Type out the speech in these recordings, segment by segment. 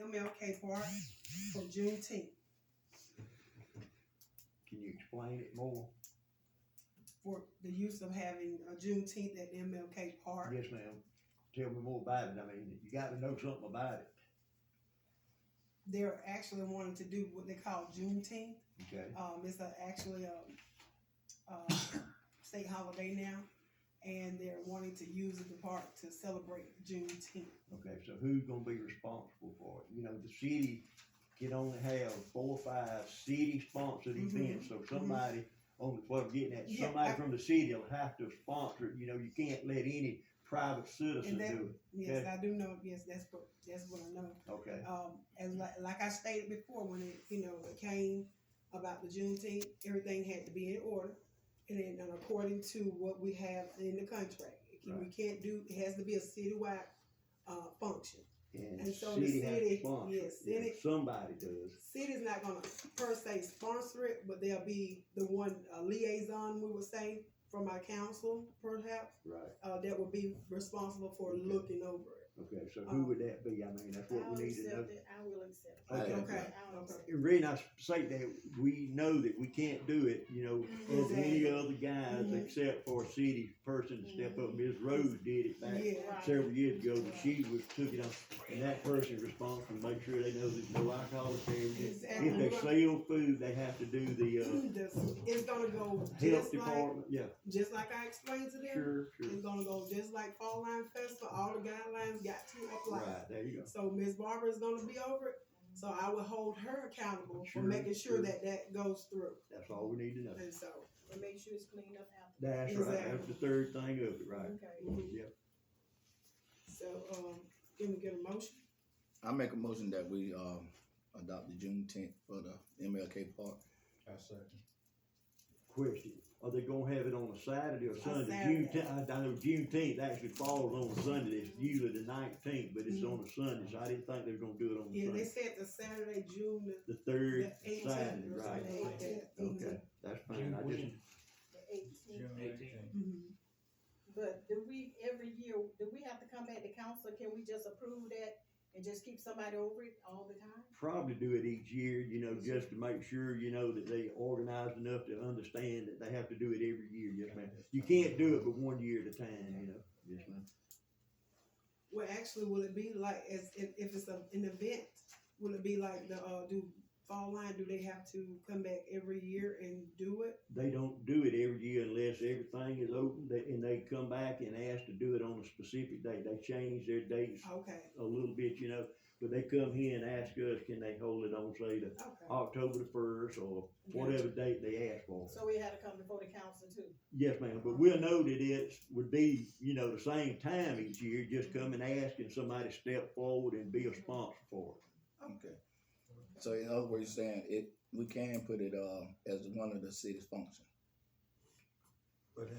MLK Park for Juneteenth, Can you explain it more? for the use of having a Juneteenth at MLK Park. Yes, ma'am. Tell me more about it. I mean, you gotta know something about it. They're actually wanting to do what they call Juneteenth. Okay, It's actually a state holiday now, and they're wanting to use the park to celebrate Juneteenth. okay, so who's gonna be responsible for it? You know, the city can only have 4 or 5 city-sponsored events, so somebody on, what I'm getting at, Yeah, somebody from the city will have to sponsor it. You know, you can't let any private citizen And that, do it. yes, Okay. I do know, yes, that's what I know. Okay, As like I stated before, when it came about the Juneteenth, everything had to be in order, and then according to what we have in the contract, we can't do. It has to be a citywide function. and so the city has to city, sponsor it. yes, Yeah, city- somebody does. City's not gonna per se sponsor it, but they'll be the one liaison, we would say, from our council, perhaps, Right, that would be responsible for Okay. looking over it. okay, so who would that be? I mean, that's what we need to know. I will accept it. Okay. Okay. I'll accept it. The reason I say that, we know that we can't do it, you know, of any Exactly. other guys Mhm. except for a city person to step up. Ms. Rose did it back Yeah. several years ago, but she took it on, and that person responsible to make sure they know there's no alcoholic beverages. Exactly. If they sell food, they have to do the, It's gonna go health just like, department, yeah, I explained to them. sure, It's sure. gonna go just like Fall Line Festival, all the guidelines got to apply. Right, there you go. So Ms. Barbara is gonna be over it, so I will hold her accountable Sure, for making sure sure. that goes through. That's all we need to know. And so, And make sure it's cleaned up after. That's right, that's Exactly. the third thing of it, right? Okay. mhm. Yep. So, can we get a motion? I make a motion that we, adopt the Juneteenth for the MLK Park. I second. Question, are they gonna have it on a Saturday or Sunday? Saturday. Juneteenth, I know Juneteenth actually falls on a Sunday, it's usually the 19th, but it's on a Sunday, so I didn't think they were gonna do it on Yeah, they Sunday. said the Saturday, June The third the 18th. Saturday, or right, something like that. okay, that's fine, I just, The 18th. June 18th. Mhm. But do we, every year, do we have to come back to council? Can we just approve that and just keep somebody over it all the time? probably do it each year, you know, just to make sure, you know, that they organized enough to understand that they have to do it every year, yes ma'am. You can't do it but 1 year at a time, you know, yes ma'am. Well, actually, will it be like, if it's an event, will it be like do Fall Line, do they have to come back every year and do it? They don't do it every year unless everything is open, and they come back and ask to do it on a specific date. They change their dates Okay, a little bit, you know, but they come here and ask us, can they hold it on, say, the okay. October the 1st or whatever date they ask for. So we had to come before the council too. Yes, ma'am, but we'll know that it would be, you know, the same time each year, just come and ask and somebody step forward and be a sponsor for it. Okay. So in other words, you're saying we can put it, as one of the city's functions.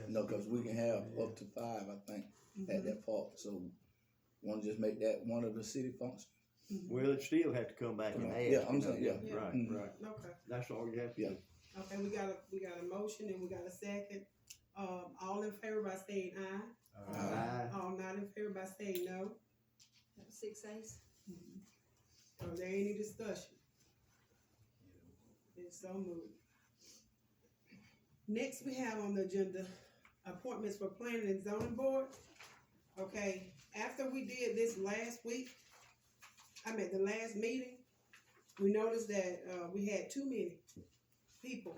No, cause we can have up to 5, I think, at Mhm. that park, so wanna just make that one of the city functions? Mhm. Well, it still have to come back and ask. Yeah, I'm you know. saying, yeah. Right, Mhm. right, Okay, that's all you have to do. okay, we got a motion and we got a second. All in favor by saying aye, Aye. all not in favor by saying no. 6 A's. Are there any discussion? It's so moved. Next, we have on the agenda appointments for planning and zoning board. Okay, after we did this last week, the last meeting, we noticed that, we had too many people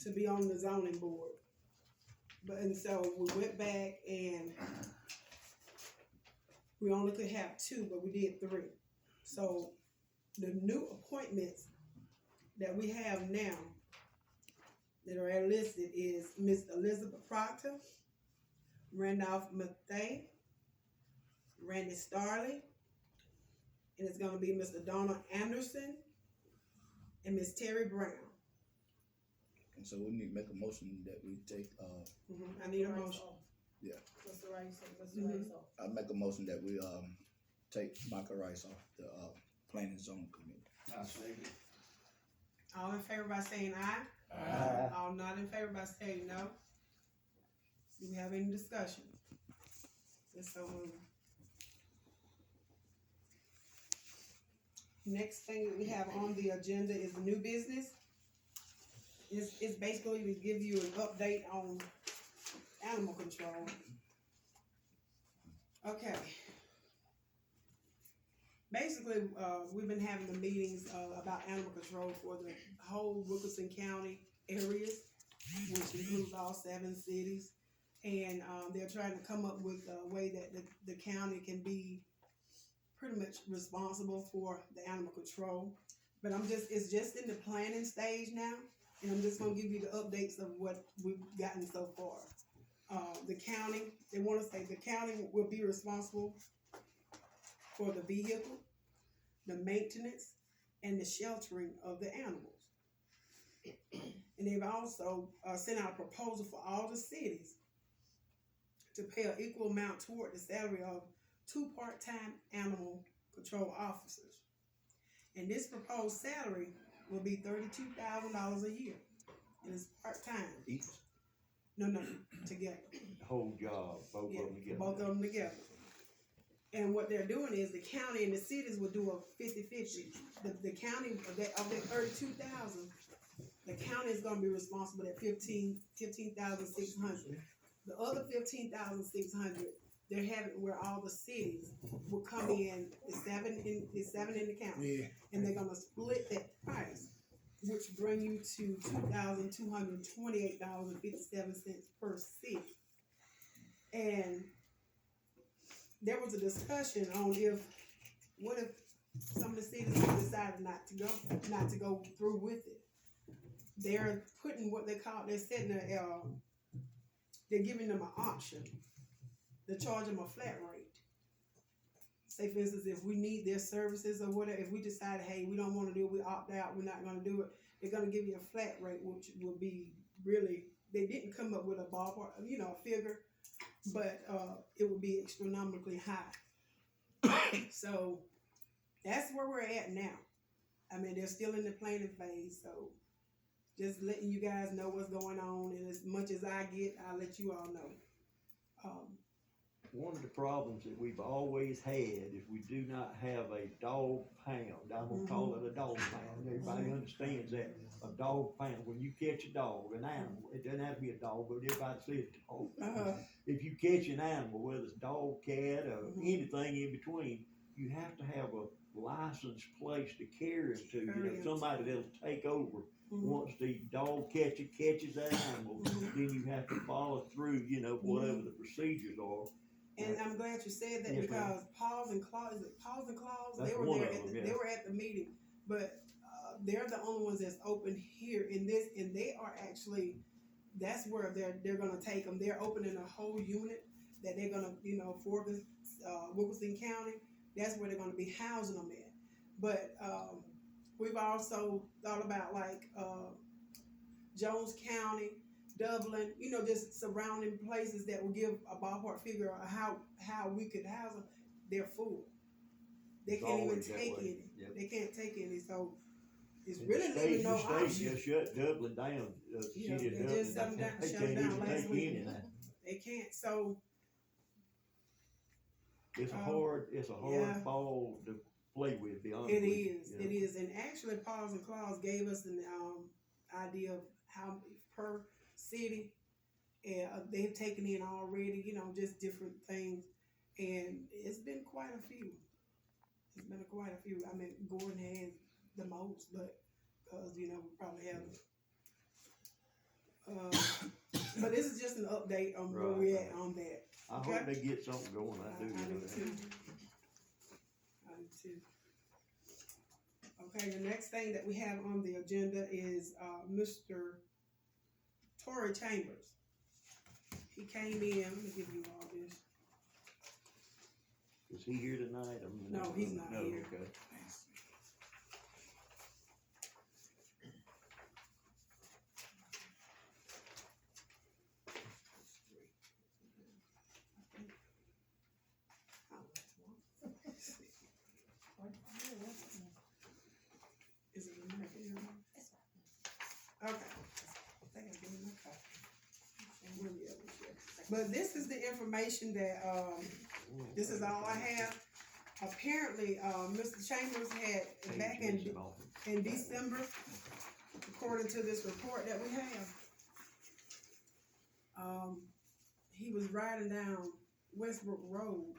to be on the zoning board. And so we went back and we only could have 2, but we did 3. So the new appointments that we have now that are listed is Miss Elizabeth Proctor, Randolph Mathay, Randy Starley, and it's gonna be Mr. Donald Anderson and Miss Terry Brown. And so we need to make a motion that we take, I need a motion. Yeah. Mr. Rice, Mr. Mhm. Rice off. I make a motion that we, take Michael Rice off the, planning and zoning committee. I second. All in favor by saying aye? Aye. All not in favor by saying no? Do we have any discussion? It's so moved. Next thing that we have on the agenda is the new business. It's basically to give you an update on animal control. Okay. Basically, we've been having the meetings, about animal control for the whole Wilkerson County areas, which includes all 7 cities. And, they're trying to come up with a way that the county can be pretty much responsible for the animal control. But it's just in the planning stage now, and I'm just gonna give you the updates of what we've gotten so far. The county, they wanna say the county will be responsible for the vehicle, the maintenance, and the sheltering of the animals. And they've also, sent out a proposal for all the cities to pay an equal amount toward the salary of 2 part-time animal control officers. And this proposed salary will be $32,000 a year, and it's part-time. Each, No, together. the whole job, both Yeah, of them together. both of them together. And what they're doing is the county and the cities will do a 50-50. The county, of that 32,000, the county is gonna be responsible at 15,600. The other 15,600, they're having where all the cities will come in, it's seven in the county. Yeah. And they're gonna split that price, which bring you to $2,228.57 per city. And there was a discussion on what if some of the cities decided not to go through with it. They're putting they're giving them an option to charge them a flat rate. Say for instance, if we need their services or whatever, if we decide, hey, we don't wanna do it, we opt out, we're not gonna do it, they're gonna give you a flat rate, which will be really, they didn't come up with a ballpark, a figure, but, it would be astronomically high. So, that's where we're at now. I mean, they're still in the planning phase, so just letting you guys know what's going on, and as much as I get, I'll let you all know. One of the problems that we've always had is we do not have a dog pound. I'm gonna call it a dog pound. Everybody understands that. A dog pound. When you catch a dog, an animal, it doesn't have to be a dog, but everybody says dog. If you catch an animal, whether it's dog, cat, or anything in between, you have to have a licensed place to carry it to. Somebody that'll take over. Once the dog catches that animal, then you have to follow through, whatever the procedures are. And I'm glad you said that, Yes, because Paws and Claws, That's they were one there, of them, they were at the meeting, but, they're the only ones that's open here in this, and they are actually, that's where they're gonna take them. They're opening a whole unit that they're gonna, for the, Wilkerson County, that's where they're gonna be housing them at. But, we've also thought about Jones County, Dublin, just surrounding places that will give a ballpark figure of how we could house them. They're full. They It's can't even always that take way. any. Yep. They can't take any, so it's And really the leaving no state option. just shut Dublin down. The Yeah, city of they just Dublin, shut they them can't down even last take week. any now. They can't, so, It's a yeah. hard ball to play with, be honest it with you, is, and actually Paws and Claws gave us an, idea of how per city, and they've taken in already, just different things, and it's been quite a few. It's been quite a few. I mean, Gordon has the most, but, we probably have, but this is just an update on where we're at on that. I Okay. hope they get something going, I do. I do too. I do too. Okay, the next thing that we have on the agenda is, Mr. Tory Chambers. He came in, let me give you all this. Is he here tonight? No, he's not No, here. okay. Is it in there? Okay. I think I gave him my copy. We'll be able to share. But this is the information that, this is all I have. apparently, Mr. Chambers had back Age in is awful. December, according to this report that we have, he was riding down Westbrook Road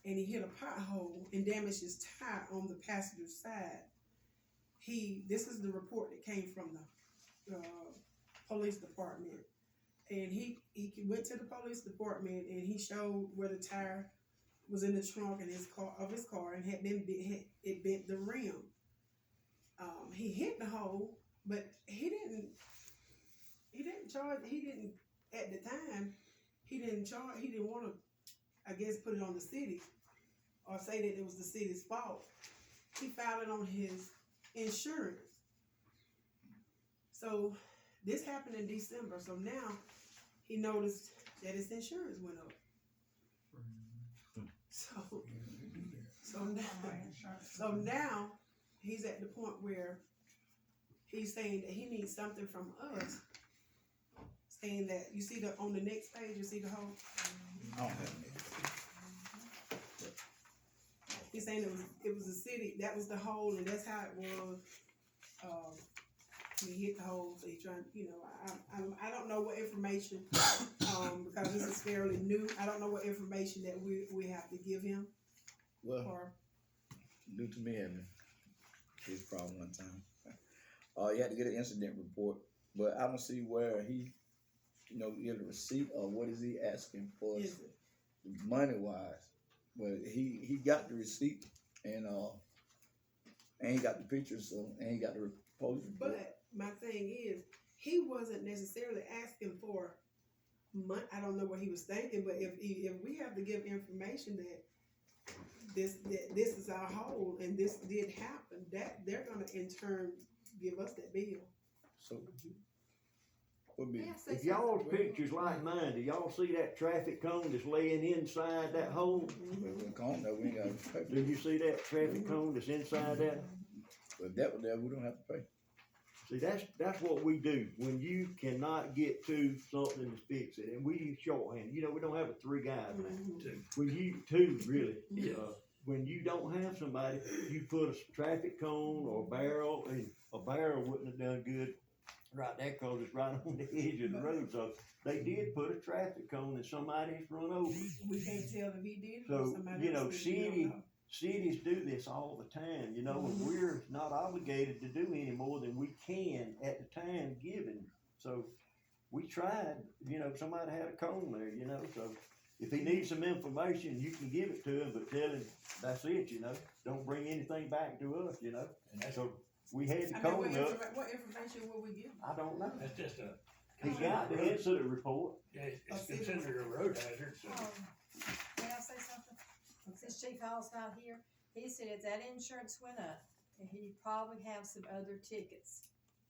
and he hit a pothole and damaged his tire on the passenger side. This is the report that came from the police department, and he went to the police department and he showed where the tire was in the trunk in his car and had it bent the rim. He hit the hole, but he didn't at the time, he didn't want to, I guess, put it on the city or say that it was the city's fault. He filed it on his insurance. So this happened in December, so now he noticed that his insurance went up. So now he's at the point where he's saying that he needs something from us, saying that, you see on the next page, you see the whole, I don't have any. he's saying it was the city, that was the hole, and that's how it was. He hit the hole, so he's trying, I don't know what information, because this is fairly new, I don't know what information that we have to give him, Well, or, due to me having his problem one time. You had to get an incident report, but I don't see where he, get a receipt or what is he asking for is it? money wise. But he got the receipt and he got the pictures, and he got the police report. But my thing is, he wasn't necessarily asking for money. I don't know what he was thinking, but if we have to give information that this is our hole and this did happen, that they're gonna in turn give us that bill. So would be If y'all's pictures like mine, do y'all see that traffic cone that's laying inside that hole? we can't know, we ain't got to pay. Do you see that traffic cone that's inside that? But that was there, we don't have to pay. See, that's what we do, when you cannot get to something to fix it, and we use shorthand, we don't have a 3 guys now. When you, 2 really. Yeah. When you don't have somebody, you put a traffic cone or barrel, and a barrel wouldn't have done good right there, cause it's right on the edge of the road, so they did put a traffic cone and somebody's run over. We can't tell if he did it or So, somebody else did it, we don't know. cities do this all the time, and we're not obligated to do any more than we can at the time given. So we tried, somebody had a cone there, so if he needs some information, you can give it to him, but tell him that's it, don't bring anything back to us, And that's, So we had the I mean, cone up, what information will we give him? I don't know. that's just He got the incident report. it's considered a road hazard, so. May I say something? Since Chief Hall's not here, he said that insurance went up, and he probably have some other tickets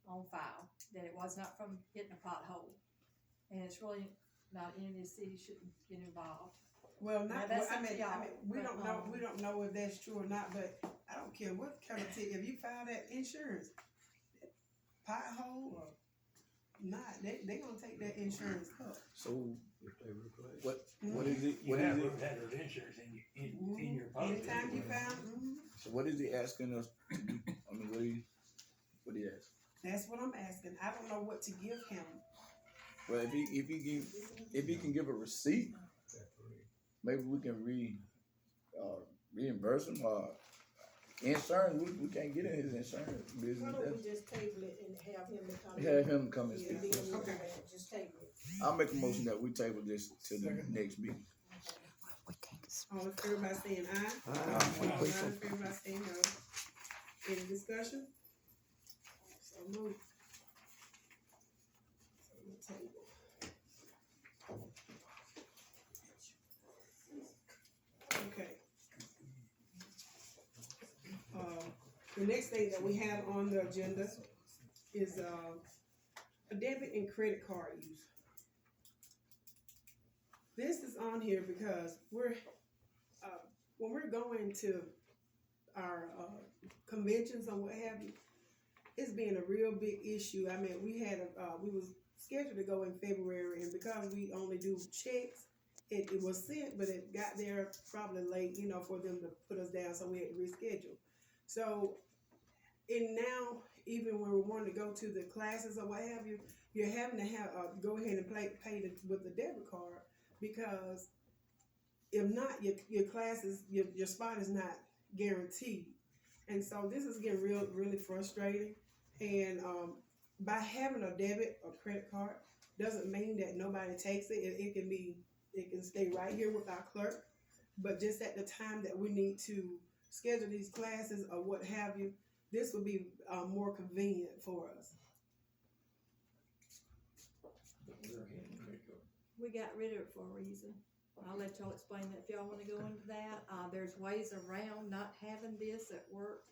on file, that it was not from hitting a pothole. And it's really not any of the city shouldn't get involved. Well, Now, not, that's I up to mean, y'all, we but, don't know if that's true or not, but I don't care what kind of ticket, if you file that insurance, pothole or not, they gonna take that insurance cut. So what is it? You What have is road it? hazard insurance in your pocket. Anytime you found, So what is he asking us to do? I mean, what he ask? that's what I'm asking, I don't know what to give him. Well, if he can give a receipt, maybe we can reimburse him or insurance. We can't get in his insurance Why business. don't we just table it and have him to come? Have him come and Yeah, speak. then to us. we'll come back, just table it. I'll make a motion that we table this to the next meeting. All in favor by saying aye? All not in favor by saying no. Any discussion? So move. So we'll table. Okay. The next thing that we have on the agenda is, a debit and credit card use. This is on here because when we're going to our conventions and what have you, it's been a real big issue. I mean, we was scheduled to go in February, and because we only do checks, it was sent, but it got there probably late, you know, for them to put us down, so we had to reschedule. So, and now, even when we want to go to the classes or what have you, you're having to have, go ahead and pay with the debit card, because if not, your classes, your spot is not guaranteed. And so this is getting really frustrating. And by having a debit or credit card doesn't mean that nobody takes it. It can stay right here with our clerk. But just at the time that we need to schedule these classes or what have you, this would be more convenient for us. We got rid of it for a reason. I'll let y'all explain that if y'all wanna go into that. There's ways around not having this at work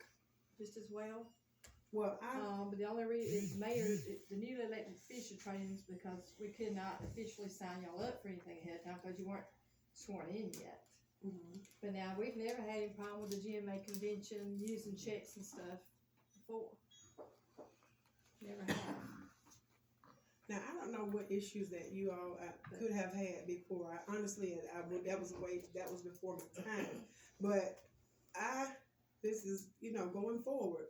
just as well. Well, But the only reason is the newly elected official trainings, because we could not officially sign y'all up for anything ahead of time because you weren't sworn in yet. But now, we've never had any problem with the GMA convention using checks and stuff before. Never have. now I don't know what issues that you all could have had before. Honestly, that was before my time. But this is, you know, going forward,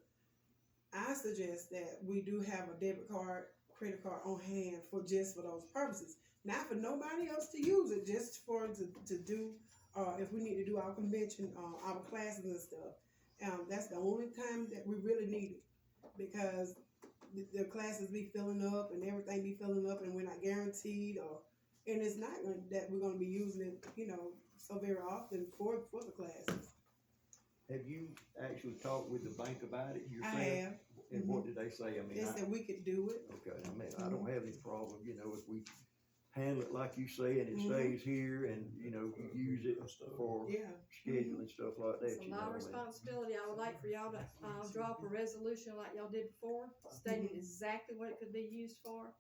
I suggest that we do have a debit card, credit card on hand for those purposes. Not for nobody else to use it, just to do, if we need to do our convention, our classes and stuff. That's the only time that we really need it, because the classes be filling up and everything be filling up, and we're not guaranteed, and it's not that we're gonna be using it, you know, so very often for the classes. Have you actually talked with the bank about it yourself? I have. And what did they say? I mean, They said we could do it. okay, I mean, I don't have any problem, you know, if we handle it like you say and it Mhm. stays here and, you know, use it for Yeah. scheduling stuff like that, It's a you know. lot of I mean. responsibility. I would like for y'all to, draw up a resolution like y'all did before, stating Mhm. exactly what it could be used for.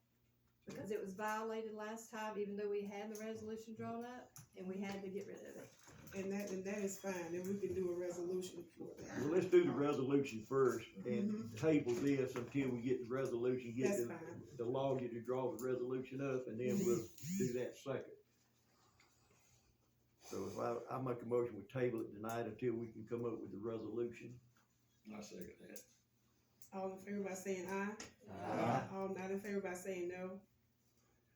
Because it was violated last time, even though we had the resolution drawn up, and we had to get rid of it. And that is fine, and we can do a resolution for that. Well, let's do the resolution first and Mhm. table this until we get the resolution, get That's fine. the lawyer to draw the resolution up, and then we'll do that second. So if I make a motion, we table it tonight until we can come up with the resolution. I second that. All in favor by saying aye? Aye. All not in favor by saying no?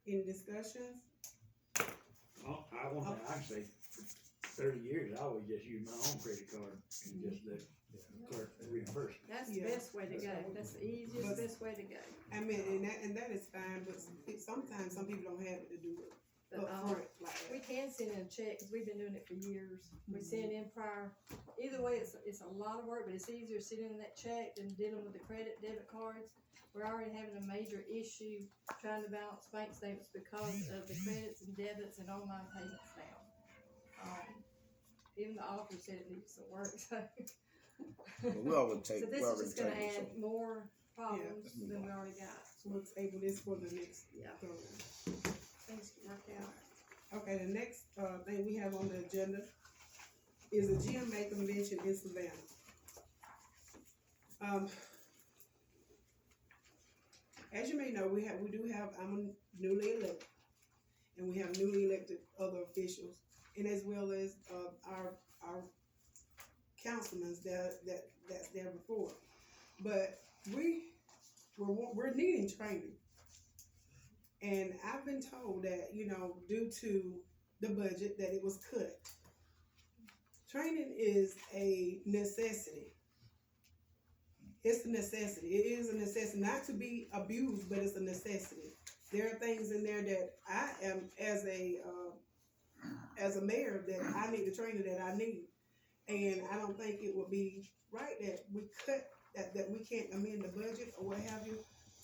Any discussions? Well, I can say, for 30 years, I always just used my own credit card and just let the clerk reimburse me. That's the Yeah. best way to go. That's the easiest, But- best way to go. I mean, and that is fine, but sometimes some people don't have it to do it But, up front like we that. can send in a check, cause we've been doing it for years. We send in prior, either way, it's a lot of work, but it's easier sending in that check than dealing with the debit cards. We're already having a major issue trying to balance bank statements because of the credits and debits and online payments now. Even the auditor said it needs some work, so. But we already So take, this we is already just gonna tabled, add more problems let's move than on. we already got. So we'll table this for the next. Yeah. go. Things can work out. Okay, the next, thing we have on the agenda is the GMA convention in Savannah. As you may know, I'm newly elected, and we have newly elected other officials, and as well as, our councilmen that's there before. But we're needing training. And I've been told that, you know, due to the budget, that it was cut. Training is a necessity. It's a necessity. It is a necessity, not to be abused, but it's a necessity. There are things in there that I am, as a mayor, that I need the training that I need. And I don't think it would be right that we cut, that we can't amend the budget or what have you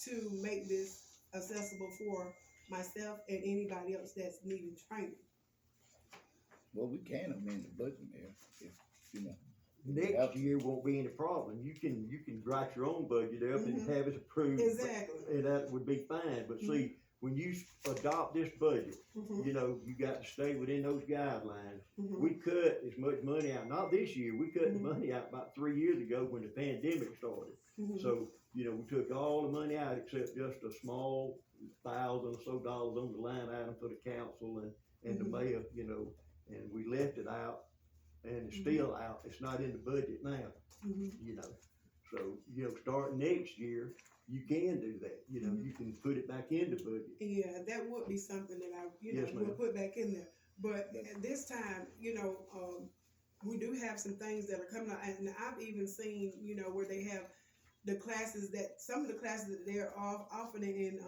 to make this accessible for myself and anybody else that's needing training. well, we can amend the budget, Mayor, if, you know. Next year won't be any problem. You can write your own budget up and Mhm. have it approved. Exactly. And that would be fine, but see, when you adopt this budget, Mhm, you know, you got to stay within those guidelines. mhm. We cut as much money out, not this year, we cut the Mhm. money out about 3 years ago when the pandemic started. Mhm. So, you know, we took all the money out except just a small $1,000 or so on the line item for the council and the Mhm. mayor, you know, and we left it out, and it's still out, it's not in the budget now, Mhm. you know. So, you know, starting next year, you can do that, you know, Mhm. you can put it back in the budget. Yeah, that would be something that I, Yes, will ma'am. put back in there. But at this time, we do have some things that are coming out, and I've even seen, where they have the classes some of the classes that they're offering in,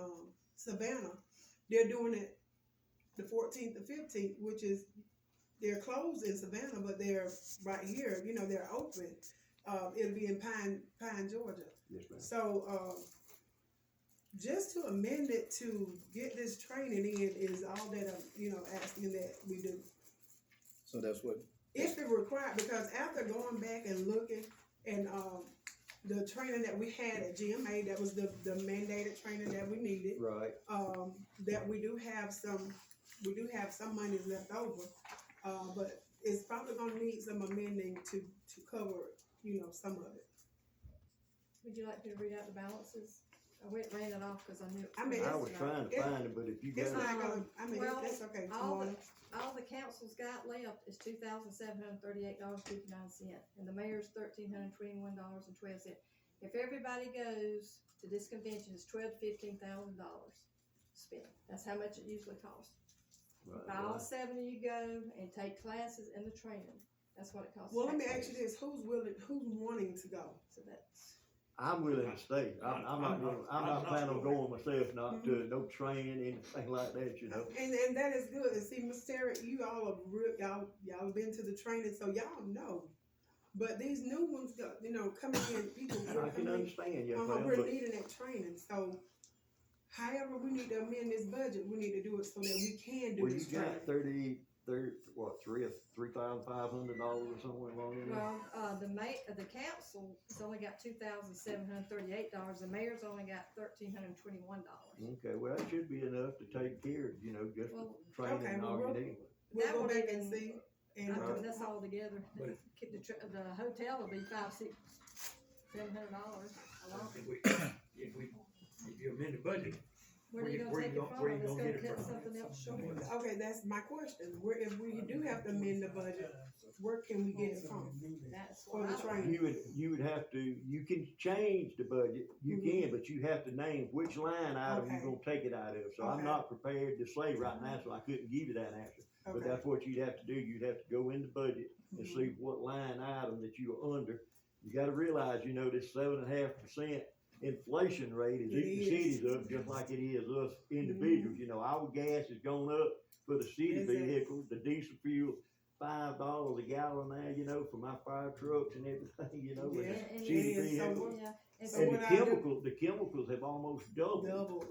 Savannah, they're doing it the 14th and 15th, which is, they're closed in Savannah, but they're right here, they're open. It'll be in Pine, Georgia. Yes, ma'am. So, just to amend it to get this training in is all that I'm, asking that we do. So that's what, If it required, because after going back and looking and, the training that we had at GMA, that was the mandated training that we needed, Right, that we do have some money left over. But it's probably gonna need some amending to cover, some of it. Would you like me to read out the balances? I went ran it off because I knew. I mean, I was trying to it- find it, but if you It's got it, not gonna, I mean, Well, that's okay. all Tawana. All the council's got left is $2,738.59, and the mayor's $1,321.12. If everybody goes to this convention, it's $12,000 to $15,000 spent. That's how much it usually costs. right, If all right. 7 of you go and take classes and the training, that's what it costs. Well, let me ask you taxpayers. this, who's wanting to go? So that's, I'm willing to stay. I'm not going, I'm not planning on going myself, not to no training, anything like that, you know. And that is good. And see, Miss Terry, you all have y'all been to the training, so y'all know. But these new ones, coming in, people. I can understand, yes, ma'am, We're but needing that training, so however we need to amend this budget, we need to do it so that we can do well, you this training. got $3,500 or somewhere along in there? well, the council has only got $2,738, the mayor's only got $1,321. Okay, well, that should be enough to take care of, just Well, training okay, and well, all you we'll- need. We'll That go would back and even- see, and, That's all together. But- The hotel will be $500, $700 alone. If you amend the budget, Where are you gonna where take you it gon- from? where you It's gonna gonna get it cut from? something else short. okay, that's my question, if we do have to amend the budget, where can we get it from? That's For what the I don't training. You would have to, you can change the budget, you Mhm. can, but you have to name which line item you're Okay. gonna take it out of. So I'm Okay. not prepared to say right now, so I couldn't give you that answer. But Okay. that's what you'd have to do, you'd have to go in the budget and Mhm. see what line item that you're under. You gotta realize, this 7.5% inflation rate is It eating is. cities up just like it is us individuals. Our gas has gone up for the city Exactly. vehicles, the diesel fuel, $5 a gallon now, for my fire trucks and everything, Yeah, and And- city and so vehicles. Yeah, and So so And what the I do- chemicals have almost doubled. Double,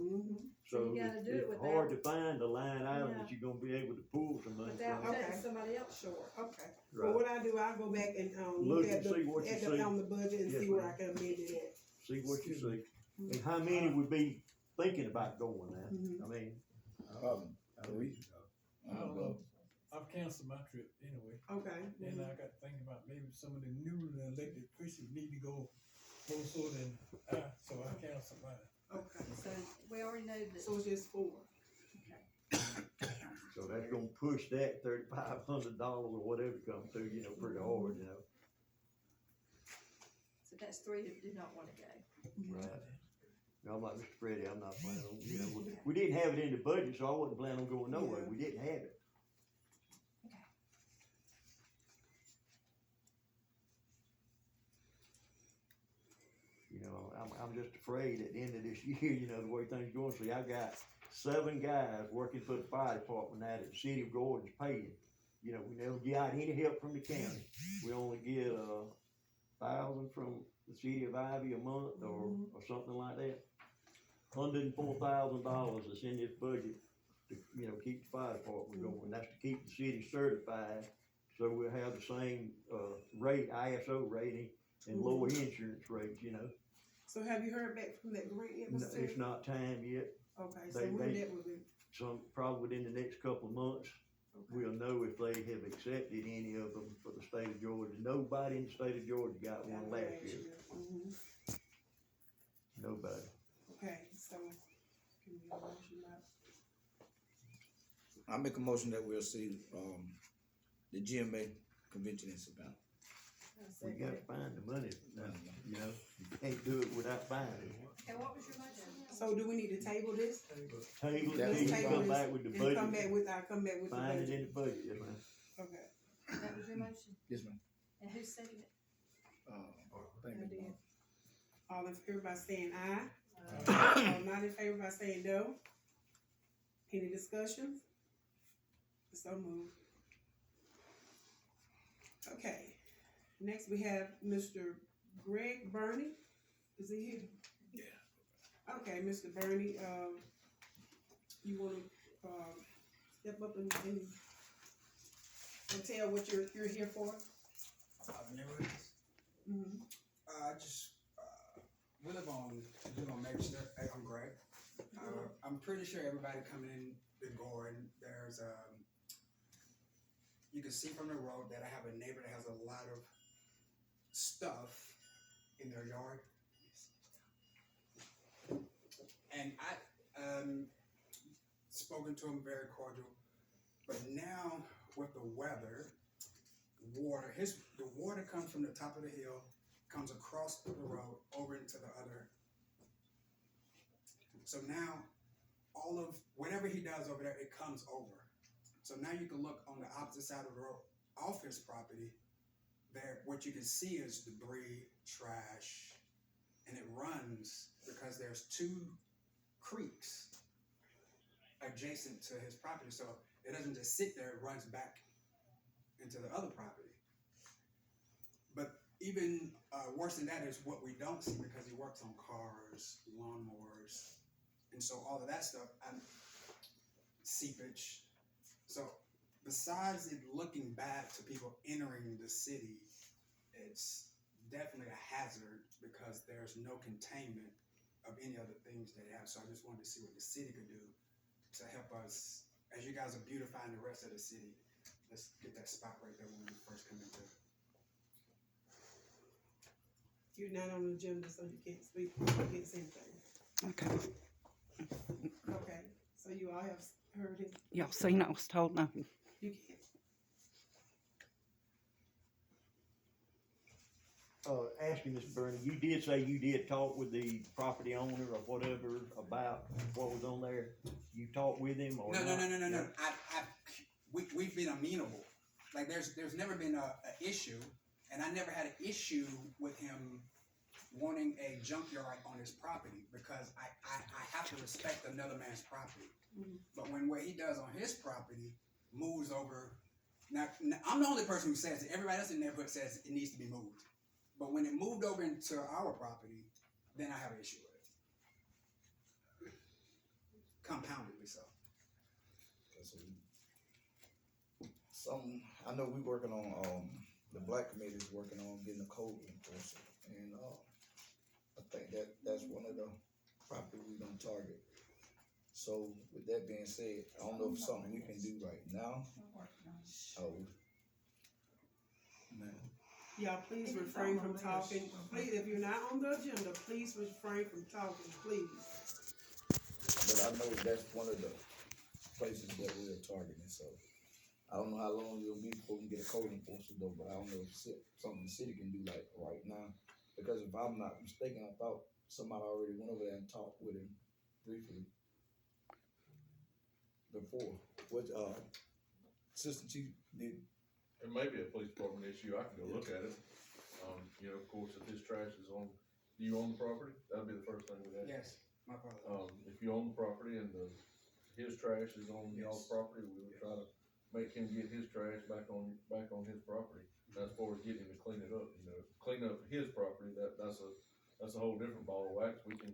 So you gotta do it it's hard without- to find a line item Yeah. that you're gonna be able to pull some money without from. Okay. cutting somebody else short. okay. Well, Right, what I do, I'll go back and, Look look at and see what you see. on the budget and Yes, see where ma'am. I can amend it at. see what you see. Mhm. And how many would be thinking about going now? Mhm. I mean, I'm gonna go. I've canceled my trip anyway, Okay. and I got thinking about maybe some of the newly elected officials need to go more so than I, so I canceled mine. Okay, So we already know that. so it's just 4. so that's gonna push that $3,500 or whatever come through, pretty hard, So that's 3 that do not wanna go. Right. I'm like Mr. Freddie, I'm not planning on, we didn't have it in the budget, so I wasn't planning on going nowhere. Yeah. We didn't have it. Okay. I'm just afraid at the end of this year, the way things going. See, I got 7 guys working for the fire department now that the city of Gordon's paying. We never got any help from the county. We only get $1,000 from the city of Ivy a month or something like that. $104,000 that's in this budget to, keep the fire department going. That's to keep the city certified, so we'll have the same, rate, ISO rating and lower insurance rates, So have you heard back from that grant yet, No, Mr. Terry? it's not time yet, Okay, so they- when they- that will be? probably within the next couple of months, Okay. we'll know if they have accepted any of them for the state of Georgia. Nobody in the state of Georgia got one last year, Mhm. nobody. Okay, so, can we get a motion about? I make a motion that we'll see, the GMA convention in Savannah. We gotta find the money, you know, you can't do it without finding it. And what was your motion? So do we need to table this? Table it, Let's till you table come this back with the And come budget, back with, I'll come back with the find it budget. in the budget, yes, ma'am. Okay. That was your motion? Yes, ma'am. And who seconded it? Thank you. did. All in favor by saying aye? All not in favor by saying no? Any discussions? So moved. Okay, next we have Mr. Greg Burney. Is he here? Yeah. Okay, Mr. Burney, you wanna, step up and tell what you're here for? Neighborhoods. Mm-hmm. I just, we live on Magister. I'm Greg. I'm pretty sure everybody coming in the Gordon, there's, you can see from the road that I have a neighbor that has a lot of stuff in their yard. And I, spoken to him very cordial, but now with the weather, the water comes from the top of the hill, comes across the road over into the other. So now all of whatever he does over there, it comes over. So now you can look on the opposite side of the road off his property. There, what you can see is debris, trash, and it runs because there's two creeks adjacent to his property. So it doesn't just sit there, it runs back into the other property. But even worse than that is what we don't see because he works on cars, lawnmowers, and so all of that stuff, seepage. So besides it looking bad to people entering the city, it's definitely a hazard because there's no containment of any other things they have. So I just wanted to see what the city could do to help us, as you guys are beautifying the rest of the city. Let's get that spot right there when we first come into it. You're not on the agenda, so you can't speak, you can't say anything. Okay, Okay, so you all have heard it, y'all seen I was told no. you can't. Ask me, Mr. Bernie, you did say you did talk with the property owner or whatever about what was on there? You talked with him or No. not? We've been amenable. Like there's never been a issue, and I never had an issue with him wanting a junkyard on his property because I have to respect another man's property. Mhm. But when what he does on his property moves over, now I'm the only person who says it. Everybody else in the neighborhood says it needs to be moved. But when it moved over into our property, then I have an issue with it. Compoundedly so. I know we working on, the black committee is working on getting a code enforcer, and, I think that's one of the property we gonna target. So with that being said, I don't know if it's something we can do right now. Oh, man. Y'all, please refrain from talking. Please, if you're not on the agenda, please refrain from talking, please. But I know that's one of the places that we're targeting, so. I don't know how long it'll be before we get a code enforcer though, but I don't know if it's something the city can do like right now. Because if I'm not mistaken, I thought somebody already went over there and talked with him briefly before. What, Assistant Chief did, It may be a police department issue, I can go look at it. You know, of course, if his trash is on, do you own the property? That'd be the first thing we'd ask. Yes, my father. If you own the property and his trash is on y'all's property, we would try to make him get his trash back on his property. As far as getting him to clean it up, you know, clean up his property, that's a whole different ball of wax. We can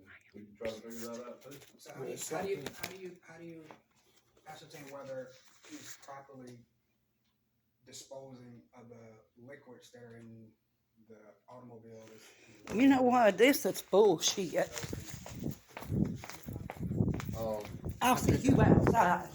try to figure that out too. So how do you ascertain whether he's properly disposing of the liquids that are in the automobile? You know what, this is bullshit. I'll see you outside.